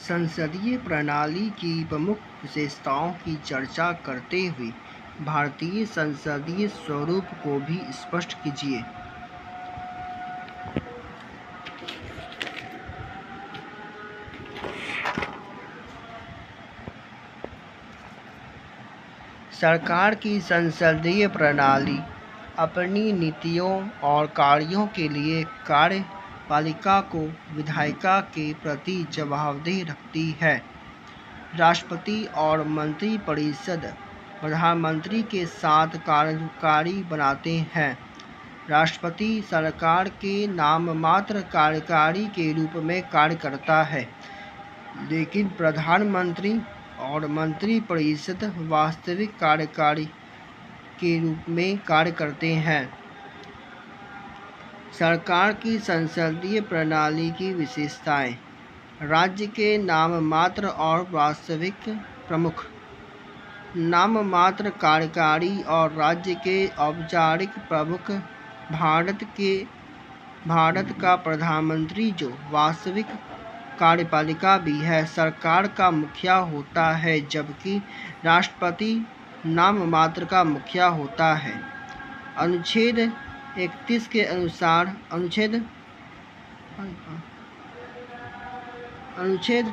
संसदीय प्रणाली की प्रमुख विशेषताओं की चर्चा करते हुए भारतीय संसदीय स्वरूप को भी स्पष्ट कीजिए। सरकार की संसदीय प्रणाली अपनी नीतियों और कार्यों के लिए कार्यपालिका को विधायिका के प्रति जवाबदेह रखती है। राष्ट्रपति और मंत्रिपरिषद प्रधानमंत्री के साथ कार्यकारी बनाते हैं। राष्ट्रपति सरकार के नाममात्र कार्यकारी के रूप में कार्य करता है, लेकिन प्रधानमंत्री और मंत्रिपरिषद वास्तविक कार्यकारी के रूप में कार्य करते हैं। सरकार की संसदीय प्रणाली की विशेषताएं: राज्य के नाममात्र और वास्तविक प्रमुख। नाममात्र कार्यकारी और राज्य के औपचारिक प्रमुख। भारत का प्रधानमंत्री, जो वास्तविक कार्यपालिका भी है, सरकार का मुखिया होता है, जबकि राष्ट्रपति नाममात्र का मुखिया होता है। अनुच्छेद 31 के अनुसार अनुच्छेद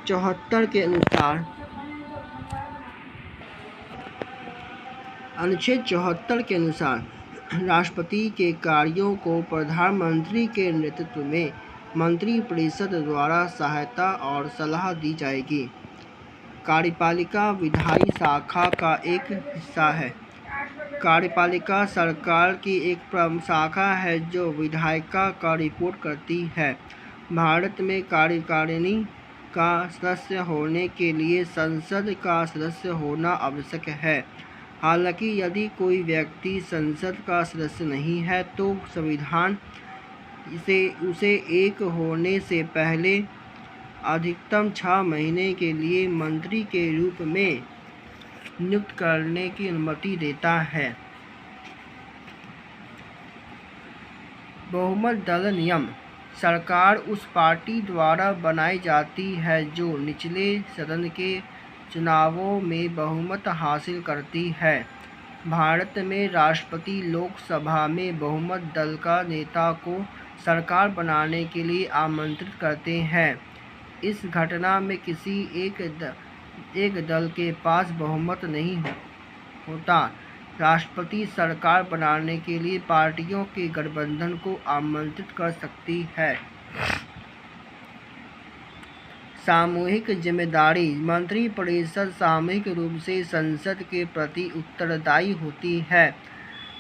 74 के अनुसार राष्ट्रपति के कार्यों को प्रधानमंत्री के नेतृत्व में मंत्रिपरिषद द्वारा सहायता और सलाह दी जाएगी। कार्यपालिका विधायी शाखा का एक हिस्सा है। कार्यपालिका सरकार की एक शाखा है जो विधायिका का रिपोर्ट करती है। भारत में कार्यकारिणी का सदस्य होने के लिए संसद का सदस्य होना आवश्यक है। हालांकि यदि कोई व्यक्ति संसद का सदस्य नहीं है तो संविधान उसे एक होने से पहले अधिकतम 6 महीने के लिए मंत्री के रूप में नियुक्त करने की अनुमति देता है। बहुमत दल नियम: सरकार उस पार्टी द्वारा बनाई जाती है जो निचले सदन के चुनावों में बहुमत हासिल करती है। भारत में राष्ट्रपति लोकसभा में बहुमत दल का नेता को सरकार बनाने के लिए आमंत्रित करते हैं। इस घटना में किसी एक दल के पास बहुमत नहीं होता। राष्ट्रपति सरकार बनाने के लिए पार्टियों के गठबंधन को आमंत्रित कर सकती है। सामूहिक जिम्मेदारी: मंत्रिपरिषद सामूहिक रूप से संसद के प्रति उत्तरदायी होती है।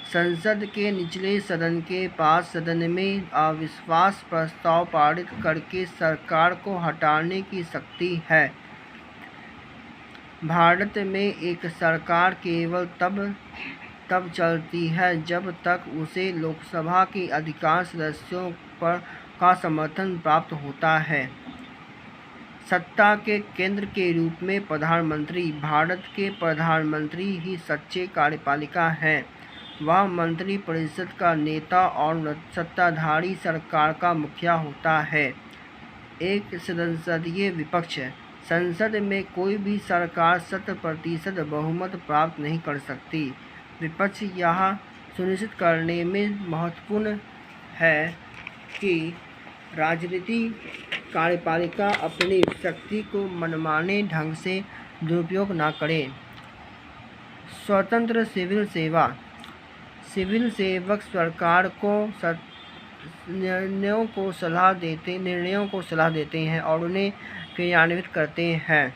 संसद के निचले सदन के पास सदन में अविश्वास प्रस्ताव पारित करके सरकार को हटाने की शक्ति है। भारत में एक सरकार केवल तब चलती है जब तक उसे लोकसभा के अधिकांश सदस्यों का समर्थन प्राप्त होता है। सत्ता के केंद्र के रूप में प्रधानमंत्री: भारत के प्रधानमंत्री ही सच्चे कार्यपालिका हैं। वह मंत्रिपरिषद का नेता और सत्ताधारी सरकार का मुखिया होता है। एक संसदीय विपक्ष: संसद में कोई भी सरकार 100% बहुमत प्राप्त नहीं कर सकती। विपक्ष यह सुनिश्चित करने में महत्वपूर्ण है कि राजनीतिक कार्यपालिका अपनी शक्ति को मनमाने ढंग से दुरुपयोग न करे। स्वतंत्र सिविल सेवा: सिविल सेवक सरकार को निर्णयों को सलाह देते हैं और उन्हें क्रियान्वित करते हैं।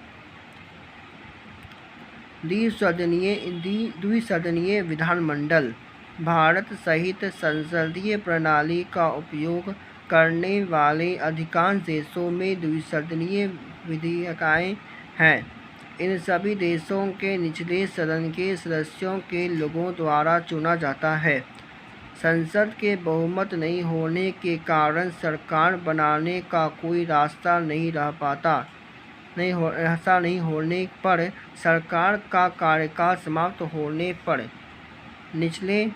द्विसदनीय विधानमंडल: भारत सहित संसदीय प्रणाली का उपयोग करने वाले अधिकांश देशों में द्विसदनीय विधायिकाएं हैं। इन सभी देशों के निचले सदन के सदस्यों के लोगों द्वारा चुना जाता है। संसद के बहुमत नहीं होने के कारण सरकार बनाने का कोई रास्ता नहीं रह पाता। ऐसा नहीं होने पर सरकार का कार्यकाल समाप्त होने पर निचले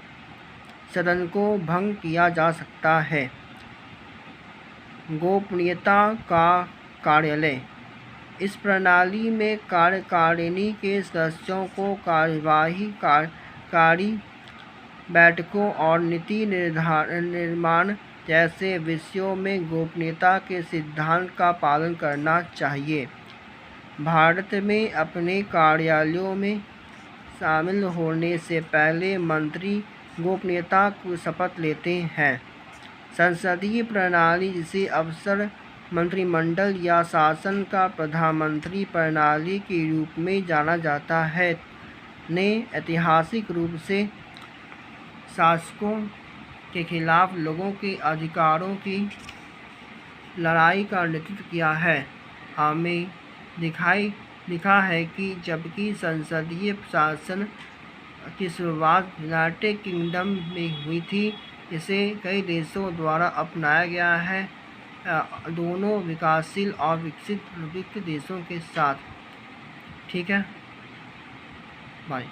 सदन को भंग किया जा सकता है। गोपनीयता का कार्यालय: इस प्रणाली में कार्यकारिणी के सदस्यों को कार्यकारी बैठकों और नीति निर्माण जैसे विषयों में गोपनीयता के सिद्धांत का पालन करना चाहिए। भारत में अपने कार्यालयों में शामिल होने से पहले मंत्री गोपनीयता की शपथ लेते हैं। संसदीय प्रणाली, जिसे अक्सर मंत्रिमंडल या शासन का प्रधानमंत्री प्रणाली के रूप में जाना जाता है, ने ऐतिहासिक रूप से शासकों के खिलाफ लोगों के अधिकारों की लड़ाई का नेतृत्व किया है। हमें दिखा है कि जबकि संसदीय शासन की शुरुआत यूनाइटेड किंगडम में हुई थी, इसे कई देशों द्वारा अपनाया गया है, दोनों विकासशील और विकसित देशों के साथ। ठीक है, बाय।